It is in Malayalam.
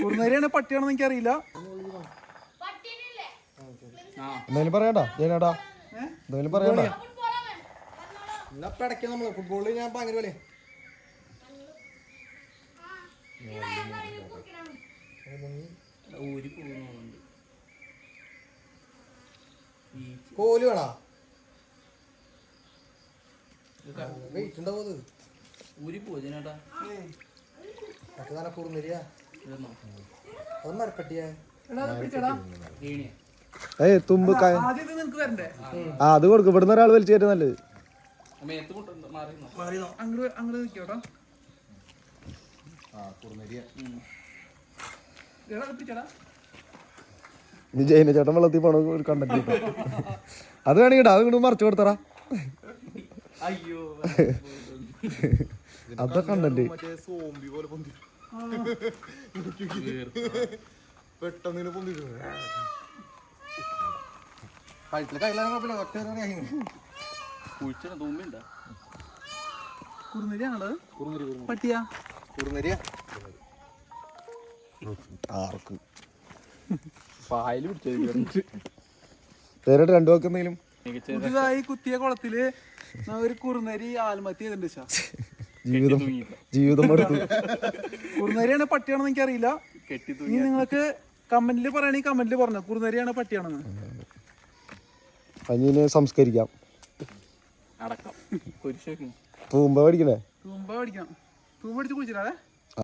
കുറുനരിയാണ് പട്ടിയാണെന്ന് എനിക്കറിയില്ല. എന്തായാലും പറയണ്ടാ ജയനാടാ, എന്തായാലും പറയണ്ട. നമ്മള് ഫുട്ബോളിൽ ഞാൻ ഭയങ്കര കളിയാ. കോല് വേണോ? വെയിറ്റ് ഉണ്ടാവും അത്. മറ്റേ കുറുനരിയാ അത് മരപ്പട്ടിയാ. തുമ്പ് ആദ്യം ഇത് നിനക്ക് തരണ്ടേ? അത് കൊടുക്കും. ഇവിടുന്ന് ഒരാൾ വലിച്ചു കയറ്റം നല്ലത്. അങ്ങോട്ട് അങ്ങോട്ട് നിൽക്കോട്ടോ. നീ ജൈന ചേട്ടൻ വെള്ളത്തിൽ പോണ കണ്ടിട്ട് അത് വേണമെങ്കിൽ അത് കൊണ്ട് മറിച്ചു കൊടുത്തറാ. അതൊക്കെ കണ്ടന്റ് പെട്ടെന്ന് കുറുനരിയാണത്. പട്ടിയാ കുറുനരിയാ. ആർക്ക് നേരിട്ട് രണ്ടു വാക്ക് എന്തെങ്കിലും. പുതിയതായി കുത്തിയ കുളത്തില് ഒരു കുറുനരി ആത്മഹത്യ ചെയ്തിട്ടുണ്ട്. ജീവിതം എടുത്തു. കുറുനരിയാണ് പട്ടിയാണെന്ന് എനിക്കറിയില്ല. ഇനി നിങ്ങൾക്ക് കമന്റിൽ പറയണെങ്കിൽ കമന്റിൽ പറഞ്ഞോ കുറുനരിയാണ് പട്ടിയാണെന്ന്. അഞ്ഞിനെ സംസ്കരിക്കാം. അടക്കം തൂമ്പ പഠിക്കണേ. തൂമ്പ പഠിക്കാം. തൂമ്പ പഠിച്ച് കുളിച്ചില്ലേ?